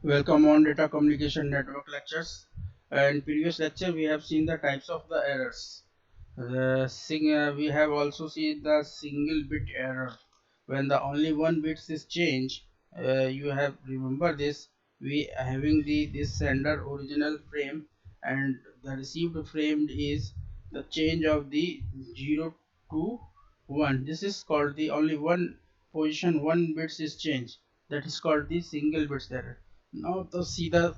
Welcome on Data Communication Network lectures. In previous lecture, we have seen the types of the errors. We have also seen the single bit error. When the only one bit is changed, you have remember this. We having this sender original frame and the received frame is the change of the 0 to 1. This is called the only one position one bits is changed. That is called the single bits error. Now to see the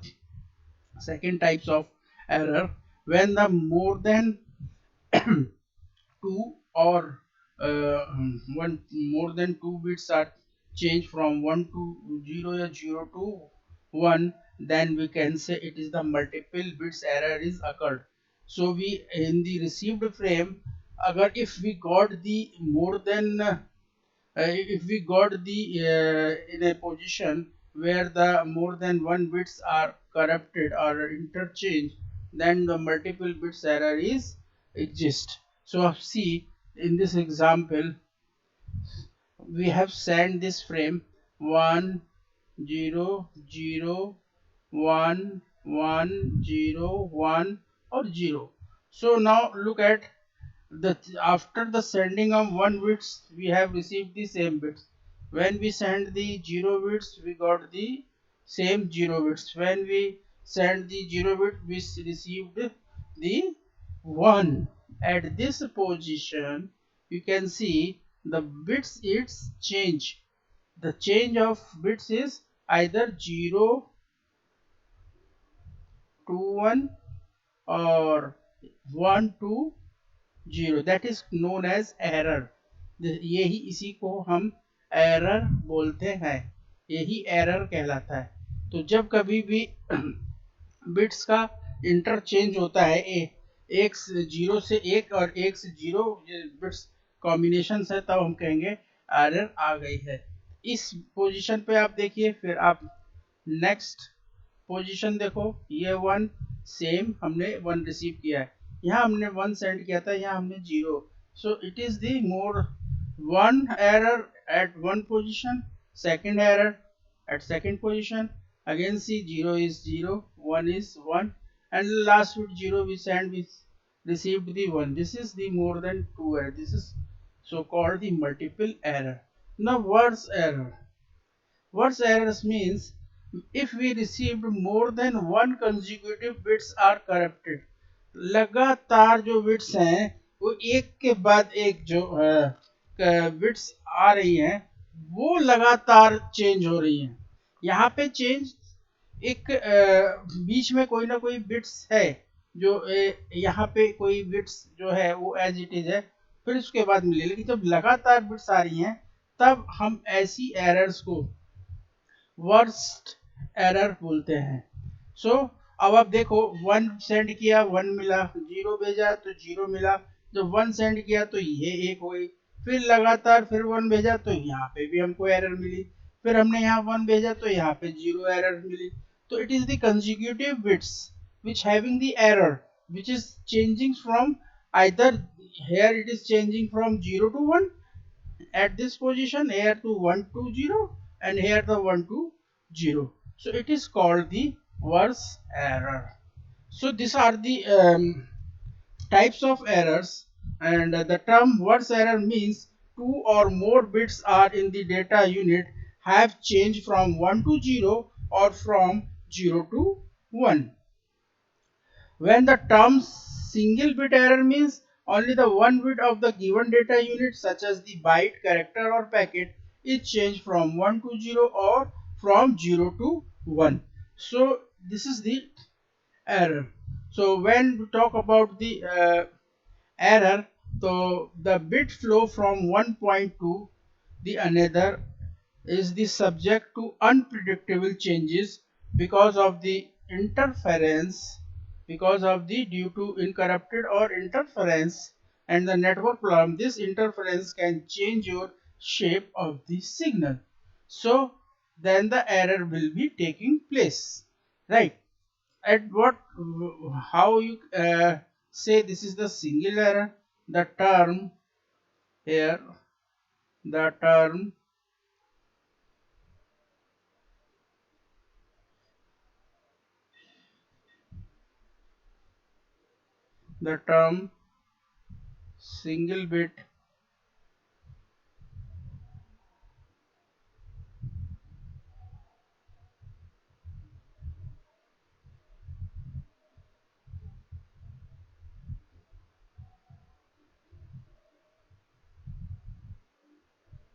second types of error when the more than two or one more than two bits are changed from 1 to 0 or 0 to 1, then we can say it is the multiple bits error is occurred. So we in the received frame, agar if we got the more than if we got the in a position where the more than one bits are corrupted or interchanged, then the multiple bits error is exist. So see in this example we have sent this frame 1 0 0 1 1 0 1 or 0. So now look at the after the sending of one bits we have received the same bits. When we send the 0 bits we got the same 0 bits. When we send the 0 bit we received the 1. At this position you can see the bits it's change. The change of bits is either 0 to 1 or 1 to 0. That is known as error. यही इसी को हम error बोलते हैं, यही error कहलाता है। तो जब कभी भी बिट्स का इंटरचेंज होता है एक से 0 से 1 और 1 से 0 बिट्स कॉम्बिनेशन है, तब हम कहेंगे एरर आ गई है। इस पोजीशन पे आप देखिए, फिर आप नेक्स्ट पोजीशन देखो, ये 1 सेम हमने 1 रिसीव किया है, यहाँ हमने 1 सेंड किया था, यहाँ हमने 0। So it is the more one error at one position, second error at second position, again see 0 is 0, 1 is 1, and the last with 0 we send we received the 1. This is the more than 2 error. This is so called the multiple error. Now worse error. Worse errors means if we received more than one consecutive bits are corrupted. लगातार जो bits हैं वो एक के बाद एक जो bits आ रही हैं वो लगातार चेंज हो रही हैं। यहाँ पे चेंज एक बीच में कोई ना कोई बिट्स है जो यहाँ पे कोई बिट्स जो है वो एज इट इज है, फिर उसके बाद मिले। लेकिन जब लगातार बिट्स आ रही हैं तब हम ऐसी एरर्स को वर्स्ट एरर बोलते हैं। सो अब आप देखो, 1 सेंड किया 1 मिला, 0 भेजा तो 0 मिला, जब 1 सेंड किया तो ये 1 हो गई, फिर लगातार फिर 1 भेजा तो यहाँ पे भी हमको एरर मिली, फिर हमने यहाँ 1 भेजा तो यहाँ पे 0 एरर मिली। तो it is the consecutive bits which having the error which is changing from either here it is changing from 0 to 1 at this position, here to 1 to 0, and here the 1 to 0. So it is called the worse error. So these are the types of errors, and the term worse error means two or more bits are in the data unit have changed from 1 to 0 or from 0 to 1. When the term single bit error means only the one bit of the given data unit such as the byte, character or packet is changed from 1 to 0 or from 0 to 1. So this is the error. So when we talk about the error, so the bit flow from one point to the another is the subject to unpredictable changes because of the interference, because of the due to incorrupted or interference and the network problem. This interference can change your shape of the signal, so then the error will be taking place, right? At what, how you say this is the single error? The term here, the term the term single bit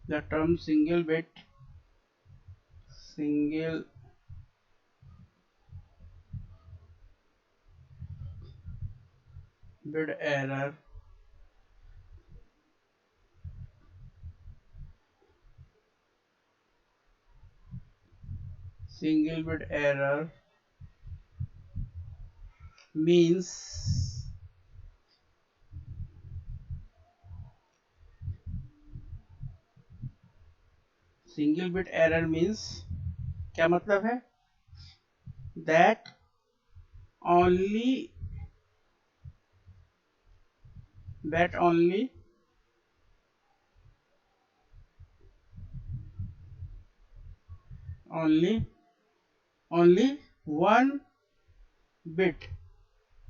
the term single bit error single bit error means single bit error means क्या मतलब है that only that only only only one bit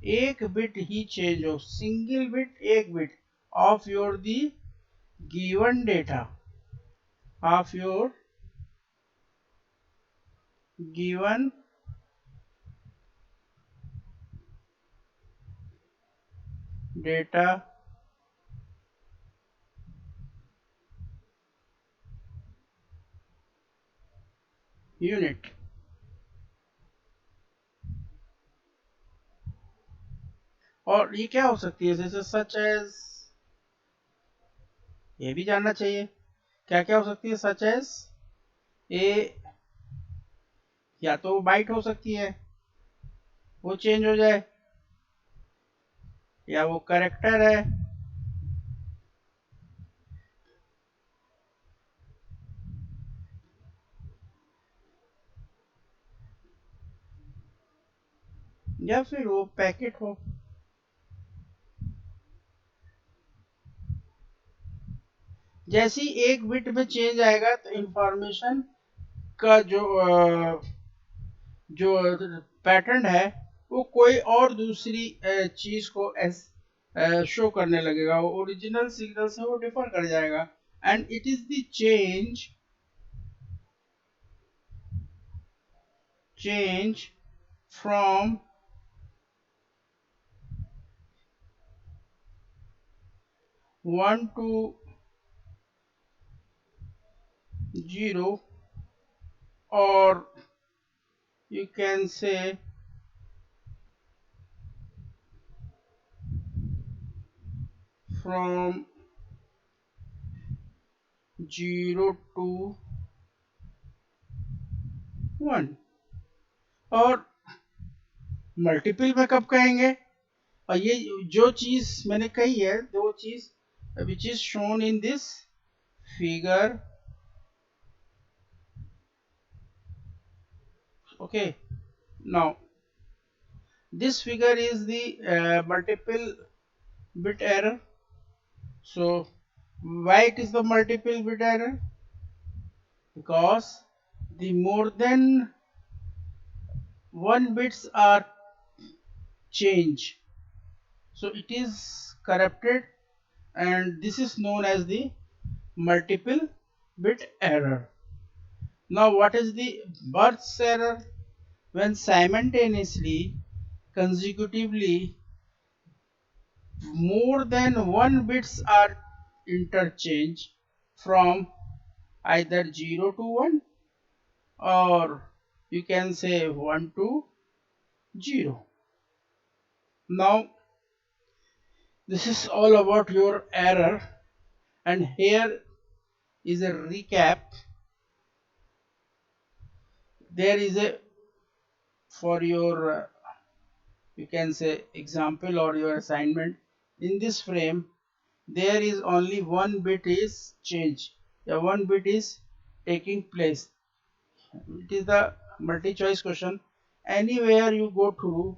एक bit ही change हो single bit एक bit of your the given data of your given data unit और ये क्या हो सकती है जैसे सच एज ये भी जानना चाहिए क्या क्या हो सकती है सच एज ए या तो बाइट हो सकती है वो चेंज हो जाए या वो करेक्टर है या फिर वो पैकेट हो जैसी एक बिट में चेंज आएगा तो इंफॉर्मेशन का जो पैटर्न है वो कोई और दूसरी चीज को शो करने लगेगा वो ओरिजिनल सिग्नल से वो डिफर कर जाएगा and it is the change from 1 to 0 or you can say from 0 to 1 और मल्टीपल में कब कहेंगे और ये जो चीज मैंने कही है दो चीज which is shown in this figure okay now this figure is the multiple bit error so why it is the multiple bit error because the more than one bits are changed so it is corrupted and this is known as the multiple bit error. Now what is the Burt's error? When simultaneously consecutively more than one bits are interchanged from either 0 to 1 or you can say 1 to 0. Now this is all about your error and here is a recap. There is a for your you can say example or your assignment in this frame there is only one bit is changed the one bit is taking place it is the multi choice question anywhere you go through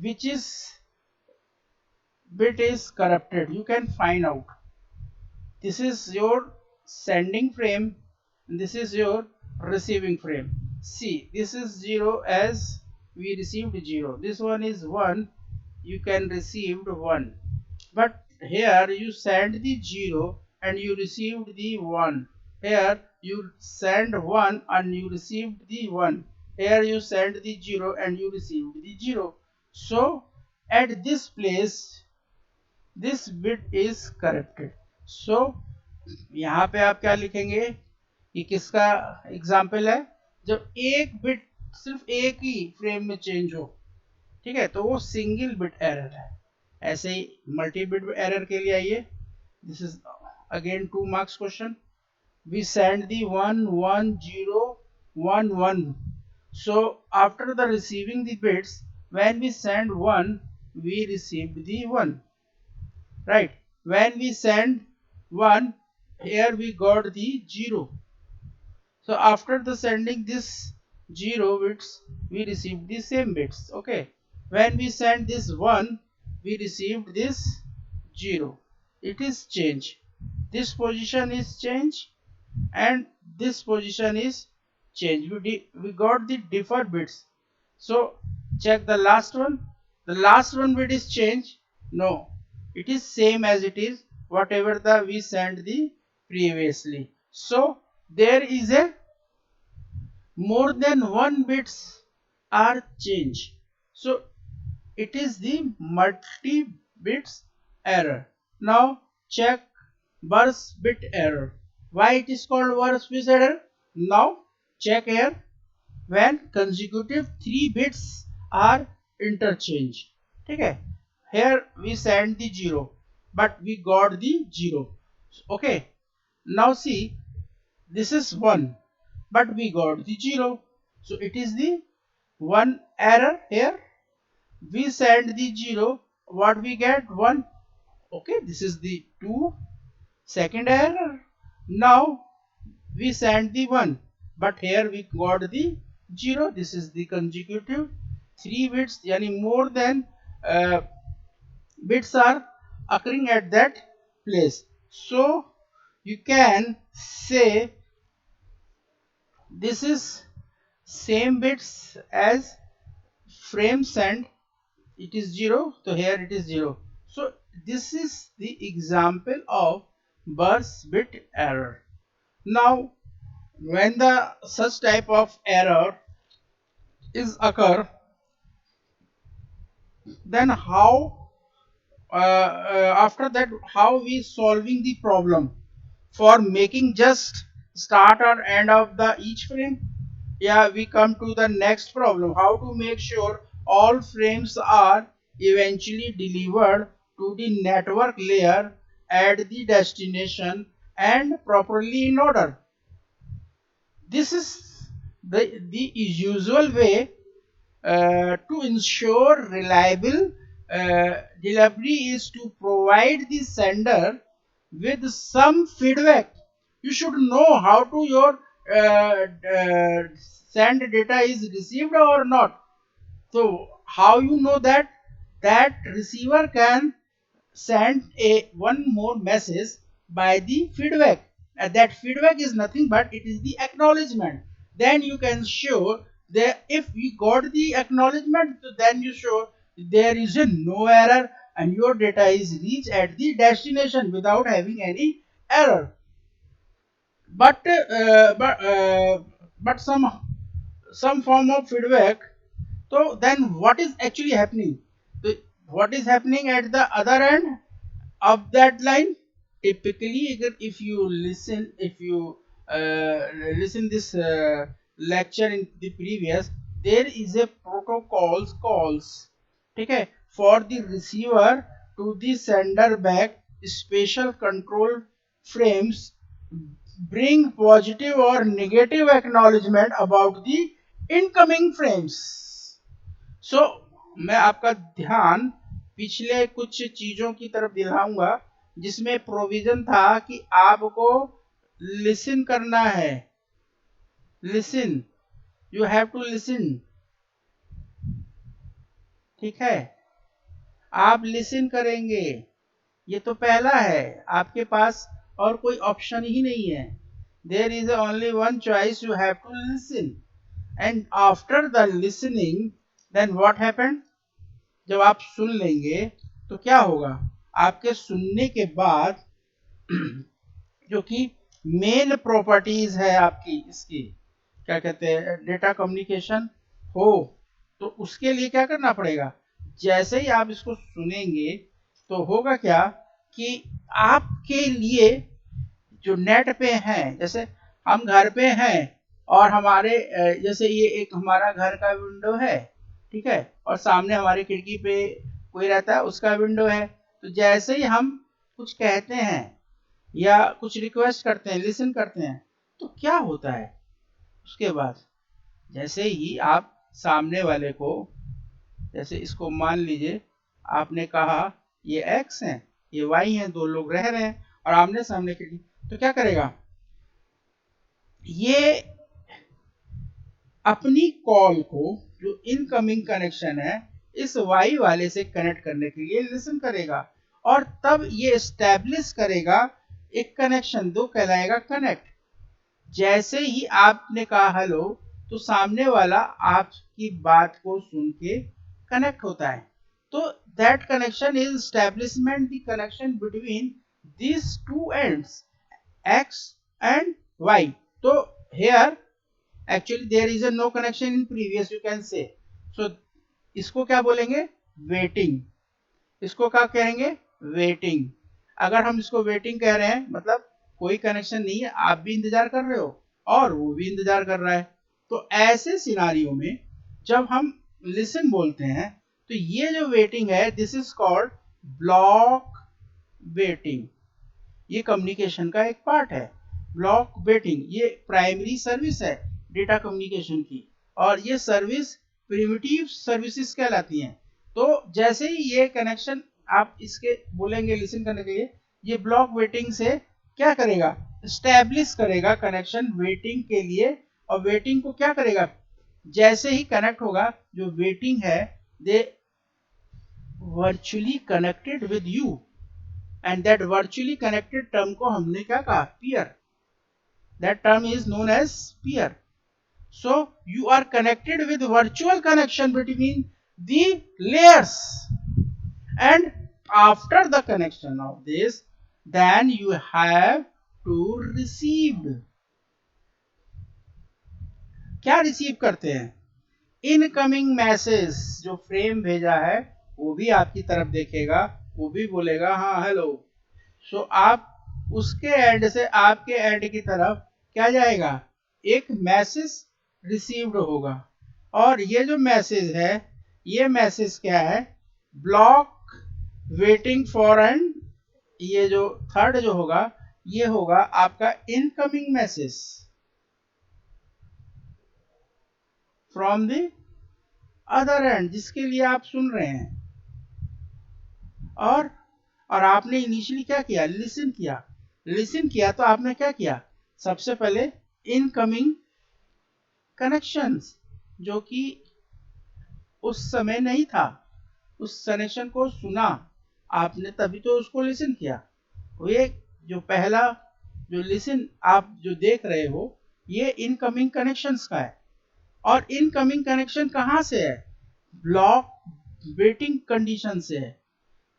which is bit is corrupted you can find out this is your sending frame and this is your receiving frame see this is 0 as we received 0 this one is 1 you can received 1. But here you send the 0 and you received the 1. Here you send 1 and you received the 1. Here you send the 0 and you received the 0. So at this place this bit is corrupted. So यहाँ पे आप क्या लिखेंगे, ये किसका example है, जब एक बिट सिर्फ एक ही फ्रेम में चेंज हो, ठीक है, तो वो सिंगल बिट एरर है. ऐसे ही मल्टी बिट एरर के लिए आइए, this is again 2 marks question. We send the 1 1 0 1 1. So after the receiving the bits, when we send 1 we received the 1, right? When we send 1, here we got the 0. So after the sending this 0 bits, we received the same bits. Okay, when we send this 1, we received this 0. It is change, this position is change and this position is change. We got the different bits. So check the last one. The last one bit is change. No, it is same as it is whatever the we sent the previously. So there is a more than one bits are change. So it is the multi bits error. Now check burst bit error. Why it is called burst bit error? Now check here, when consecutive 3 bits are interchanged. Okay, here we send the 0 but we got the 0. Okay, now see, this is 1 but we got the 0. So it is the 1 error here. We send the 0, what we get? 1. Okay, this is the 2, second error. Now we send the 1 but here we got the 0. This is the consecutive 3 bits, yani more than bits are occurring at that place. So you can say this is same bits as frame send, it is 0, so here it is 0. So this is the example of burst bit error. Now when the such type of error is occur, then how after that how we solving the problem for making just start or end of the each frame? Yeah, we come to the next problem, how to make sure all frames are eventually delivered to the network layer at the destination and properly in order. This is the usual way to ensure reliable delivery is to provide the sender with some feedback. You should know how to your send data is received or not. So how you know that? That receiver can send a one more message by the feedback. That feedback is nothing but it is the acknowledgement. Then you can show that if we got the acknowledgement, so then you show there is a no error and your data is reached at the destination without having any error. But but some form of feedback. So then what is actually happening? So what is happening at the other end of that line? Typically if you listen, if you listen this lecture in the previous, there is a protocols calls, okay, for the receiver to the sender back special control frames bring positive or negative acknowledgement about the incoming frames. So मैं आपका ध्यान पिछले कुछ चीजों की तरफ दिलाऊंगा जिसमें provision था कि आपको लिसन करना है. Listen, you have to listen, ठीक है, आप लिसन करेंगे. ये तो पहला है, आपके पास और कोई ऑप्शन ही नहीं है. There is only one choice, you have to listen. And after the listening, then what happened? जब आप सुन लेंगे तो क्या होगा, आपके सुनने के बाद जो कि मेन प्रॉपर्टीज है आपकी इसकी, क्या कहते हैं, डेटा कम्युनिकेशन हो, तो उसके लिए क्या करना पड़ेगा, जैसे ही आप इसको सुनेंगे तो होगा क्या कि आपके लिए जो नेट पे हैं, जैसे हम घर पे हैं और हमारे जैसे ये एक हमारा घर का विंडो है, ठीक है, और सामने हमारे खिड़की पे कोई रहता है उसका विंडो है, तो जैसे ही हम कुछ कहते हैं या कुछ रिक्वेस्ट करते हैं, लिसन करते हैं, तो क्या होता है उसके बाद, जैसे ही आप सामने वाले को, जैसे इसको मान लीजिए आपने कहा ये एक्स है ये वाई है, दो लोग रह रहे हैं और आमने सामने खिड़की, तो क्या करेगा, ये अपनी कॉल को जो इनकमिंग कनेक्शन है इस वाई वाले से कनेक्ट करने के लिए लिसन करेगा और तब ये स्टैब्लिश करेगा एक कनेक्शन, दो कहलाएगा कनेक्ट। जैसे ही आपने कहा हेलो तो सामने वाला आपकी बात को सुन के कनेक्ट होता है, तो that connection is establishment the connection between this two ends x and y। तो here actually there is a no connection in previous, you can say, so इसको क्या बोलेंगे, वेटिंग, इसको क्या कहेंगे, वेटिंग। अगर हम इसको वेटिंग कह रहे हैं मतलब कोई कनेक्शन नहीं है, आप भी इंतजार कर रहे हो और वो भी इंतजार कर रहा है, तो ऐसे सिनारियो में जब हम लिसन बोलते हैं तो ये जो वेटिंग है this is called block waiting, ये कम्युनिकेशन का एक पार्ट है। ब्लॉक वेटिंग ये प्राइमरी सर्विस है डेटा कम्युनिकेशन की, और ये सर्विस प्रिमिटिव सर्विसेज कहलाती हैं। तो जैसे ही ये कनेक्शन आप इसके बोलेंगे लिसन करने के लिए, ये ब्लॉक वेटिंग से क्या करेगा, स्टैब्लिश करेगा कनेक्शन वेटिंग के लिए, और वेटिंग को क्या करेगा, जैसे ही कनेक्ट होगा जो वेटिंग है they virtually connected with you, and that virtually connected term को हमने क्या कहा, peer, that term is known as peer. So you are connected with virtual connection between the layers, and after the connection of this then you have to receive, क्या receive करते हैं, incoming message, जो frame भेजा है वो भी आपकी तरफ देखेगा, वो भी बोलेगा हाँ हेलो, सो आप उसके एंड से आपके एंड की तरफ क्या जाएगा, एक मैसेज रिसीव्ड होगा, और ये जो मैसेज है ये मैसेज क्या है, ब्लॉक वेटिंग फॉर एंड, ये जो थर्ड जो होगा ये होगा आपका incoming message from the other and, जिसके लिए आप सुन रहे हैं, और आपने इनिशियली क्या किया, लिसन किया, लिसन किया तो आपने क्या किया, सबसे पहले इनकमिंग कनेक्शंस जो कि उस समय नहीं था, उस कनेक्शन को सुना आपने, तभी तो उसको लिसन किया। ये जो पहला जो लिसन आप जो देख रहे हो ये इनकमिंग कनेक्शंस का है, और इनकमिंग कनेक्शन कहाँ से है, ब्लॉक वेटिंग कंडीशन से है।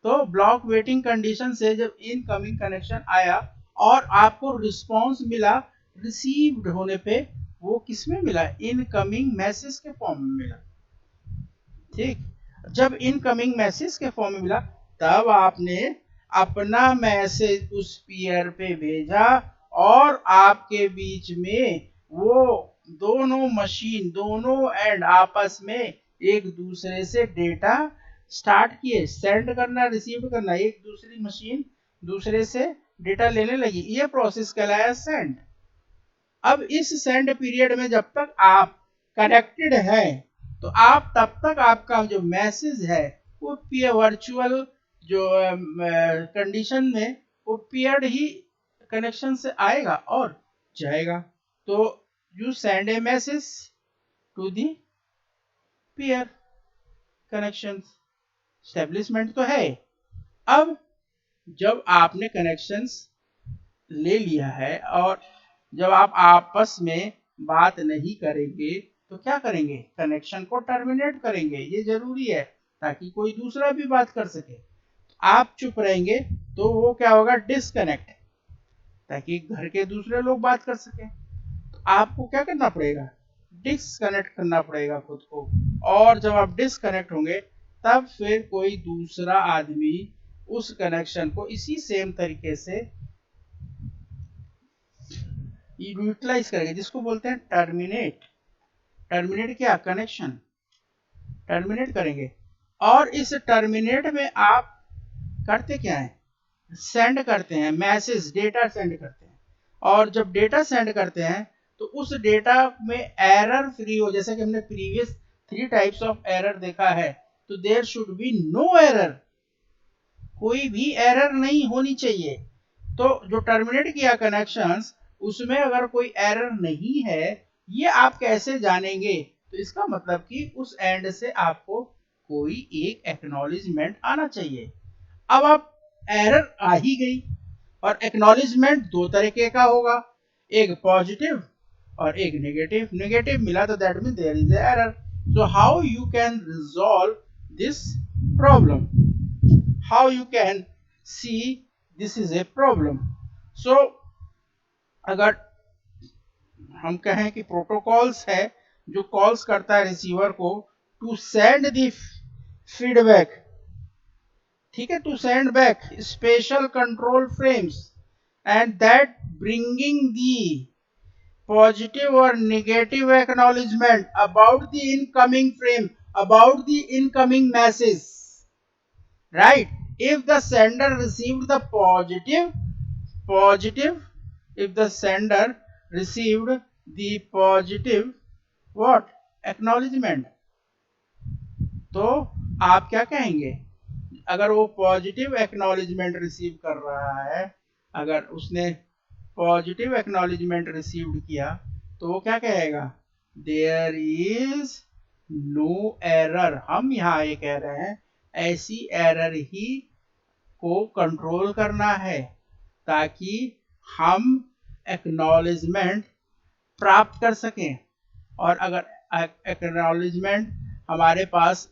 तो ब्लॉक वेटिंग कंडीशन से जब इनकमिंग कनेक्शन आया और आपको रिस्पांस मिला रिसीव्ड होने पे, वो किस में मिला, इनकमिंग मैसेज के फॉर्म में मिला, ठीक। जब इनकमिंग मैसेज के फॉर्म में मिला तब आपने अपना मैसेज उस पीयर पे भेजा, और आपके बीच में वो दोनों मशीन, दोनों एंड आपस में एक दूसरे से डेटा स्टार्ट किए, सेंड करना रिसीव करना, एक दूसरी मशीन दूसरे से डेटा लेने लगी, ये प्रोसेस कहलाया सेंड। अब इस सेंड पीरियड में जब तक आप कनेक्टेड है तो आप तब तक आपका जो मैसेज है वो वर्चुअल जो कंडीशन में वो पेयर्ड ही कनेक्शन से आएगा और जाएगा, तो you send a message to the peer connection, establishment तो है। अब जब आपने कनेक्शंस ले लिया है और जब आप आपस में बात नहीं करेंगे तो क्या करेंगे, कनेक्शन को टर्मिनेट करेंगे, ये जरूरी है। ताकि कोई दूसरा भी बात कर सके। आप चुप रहेंगे तो वो क्या होगा, डिस्कनेक्ट, ताकि घर के दूसरे लोग बात कर सके। तो आपको क्या करना पड़ेगा, डिस्कनेक्ट करना पड़ेगा खुद को। और जब आप डिस्कनेक्ट होंगे तब फिर कोई दूसरा आदमी उस कनेक्शन को इसी सेम तरीके से यूटिलाइज करेगा, जिसको बोलते हैं टर्मिनेट। टर्मिनेट क्या, कनेक्शन टर्मिनेट करेंगे। और इस टर्मिनेट में आप करते क्या है, सेंड करते हैं मैसेज, डेटा सेंड करते हैं। और जब डेटा सेंड करते हैं तो उस डेटा में एरर फ्री हो, जैसे कि हमने प्रीवियस 3 टाइप्स ऑफ एरर देखा है, तो there should be no error, कोई भी एरर नहीं होनी चाहिए। तो जो टर्मिनेट किया कनेक्शंस, उसमें अगर कोई एरर नहीं है, ये आप कैसे जानेंगे, तो इसका मतलब कि उस एंड से आपको कोई एक एक्नॉलेजमेंट आना चाहिए। अब आप एरर आ ही गई, और एक्नॉलेजमेंट दो तरीके का होगा, एक पॉजिटिव और एक नेगेटिव। नेगेटिव मिला तो that mean there is error. So how you can resolve this problem, how you can see this is a problem. So अगर हम कहें कि प्रोटोकॉल्स है जो कॉल्स करता है रिसीवर को टू सेंड द फीडबैक, ठीक है, to send back special control frames and that bringing the positive or negative acknowledgement about the incoming frame, about the incoming message, right? If the sender received the positive, if the sender received the positive what, acknowledgement, तो आप क्या कहेंगे, अगर वो positive acknowledgement receive कर रहा है, अगर उसने पॉजिटिव एक्नॉलेजमेंट रिसीव किया, तो वो क्या कहेगा, देयर इज नो एरर। हम यहाँ ये कह रहे हैं ऐसी एरर ही को कंट्रोल करना है, ताकि हम एक्नॉलेजमेंट प्राप्त कर सकें। और अगर एक्नॉलेजमेंट हमारे पास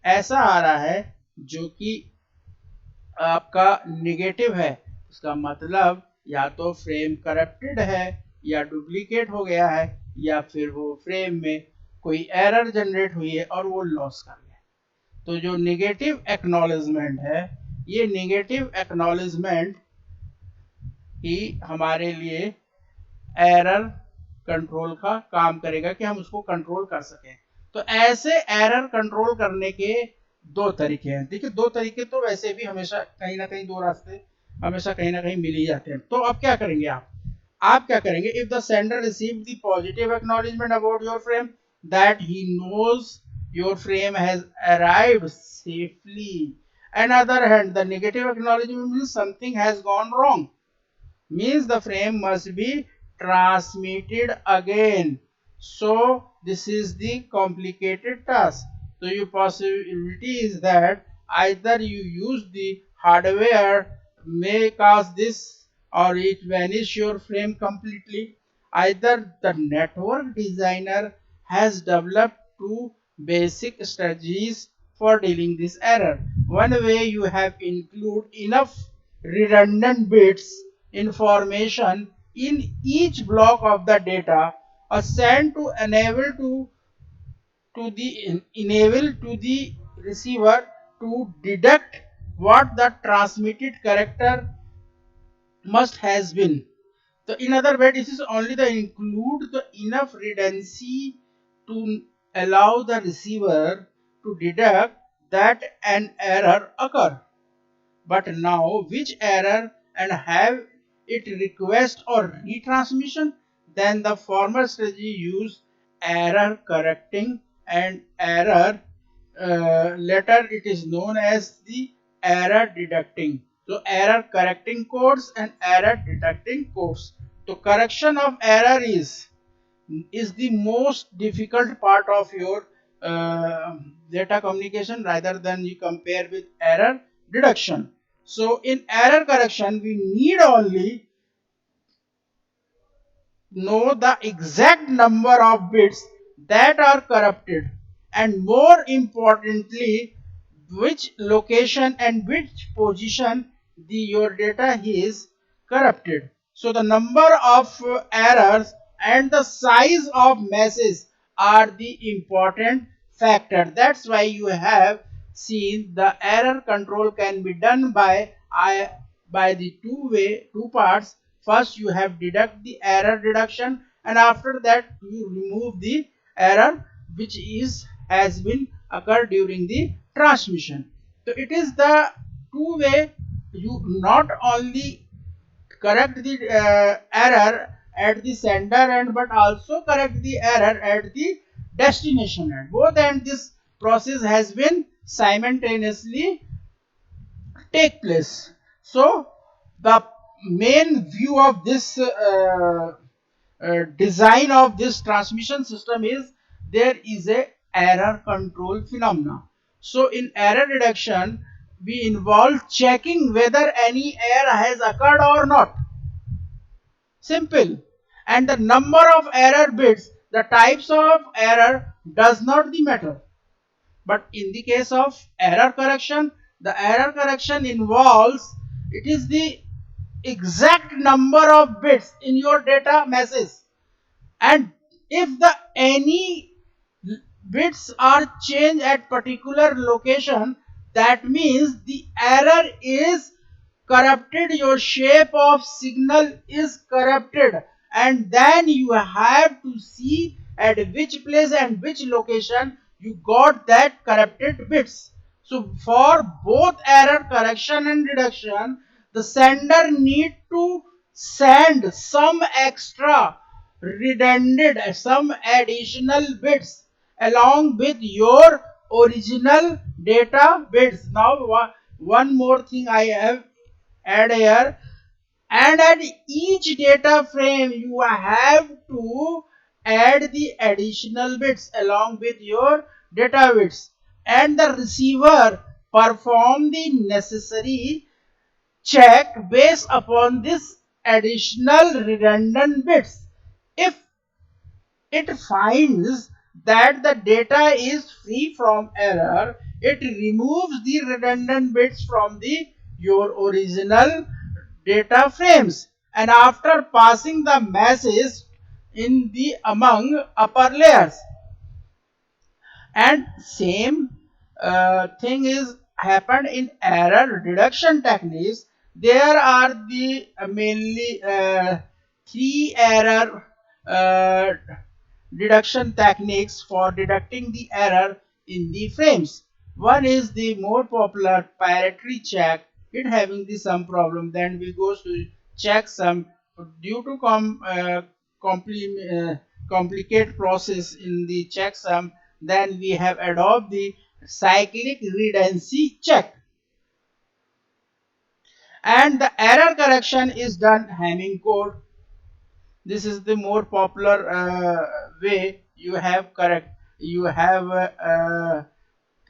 ऐसा आ रहा है जो कि आपका निगेटिव है, उसका मतलब या तो फ्रेम करप्टेड है, या डुप्लीकेट हो गया है, या फिर वो फ्रेम में कोई एरर जनरेट हुई है और वो लॉस कर गया। तो जो निगेटिव एक्नॉलेजमेंट है, ये निगेटिव एक्नॉलेजमेंट ही हमारे लिए एरर कंट्रोल का काम करेगा, कि हम उसको कंट्रोल कर सकें। तो ऐसे एरर कंट्रोल करने के दो तरीके हैं। देखिए, दो तरीके तो वैसे भी हमेशा कहीं ना कहीं, दो रास्ते हमेशा कहीं ना कहीं मिल ही जाते हैं। तो अब क्या करेंगे आप क्या करेंगे, if the sender receive the positive acknowledgement about your frame that he knows your frame has arrived safely, and other hand the negative acknowledgement means something has gone wrong, means the frame must be transmitted again. So this is the complicated task. So your possibility is that either you use the hardware may cause this, or it vanish your frame completely. Either the network designer has developed two basic strategies for dealing this error. One way you have include enough redundant bits information in each block of the data, a send to enable to the receiver to deduct what the transmitted character must has been. So in other words, this is only the include the enough redundancy to allow the receiver to deduct that an error occur. But now which error and have it request or retransmission, then the former strategy use error correcting and error, later it is known as the error deducting. So error correcting codes and error deducting codes. So correction of error is the most difficult part of your data communication, rather than you compare with error deduction. So in error correction, we need only know the exact number of bits that are corrupted, and more importantly, which location and which position your data is corrupted. So the number of errors and the size of meshes are the important factor. That's why you have seen the error control can be done by the two parts. First you have deduct the error deduction, and after that you remove the error which is has been occurred during the transmission. So it is the two way. You not only correct the error at the sender end but also correct the error at the destination end. Both and this process has been simultaneously take place. So the main view of this design of this transmission system is there is a error control phenomena. So in error reduction we involve checking whether any error has occurred or not. Simple. And the number of error bits, the types of error does not the matter. But in the case of error correction, the error correction involves, it is the exact number of bits in your data message, and if the any bits are changed at particular location, that means the error is corrupted, your shape of signal is corrupted, and then you have to see at which place and which location you got that corrupted bits. So for both error correction and reduction, the sender need to send some extra redundant, some additional bits along with your original data bits. Now one more thing I have add here, and at each data frame you have to add the additional bits along with your data bits, and the receiver perform the necessary check based upon this additional redundant bits. If it finds that the data is free from error, it removes the redundant bits from the your original data frames, and after passing the message in the among upper layers. And same thing is happened in error reduction techniques. There are the mainly three error uh, deduction techniques for deducting the error in the frames. One is the more popular parity check. It having the some problem, then we go to check some due to complicate process in the checksum. Then we have adopt the cyclic redundancy check, and the error correction is done Hamming code. This is the more popular way. You have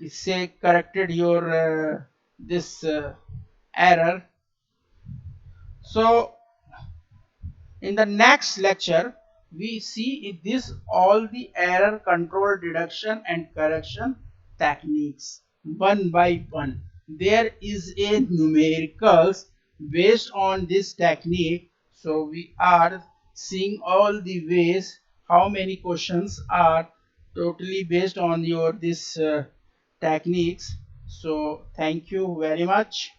say corrected your this error. So in the next lecture we see if this all the error control deduction and correction techniques one by one. There is a numericals based on this technique, so we are seeing all the ways how many questions are totally based on your this techniques. So thank you very much.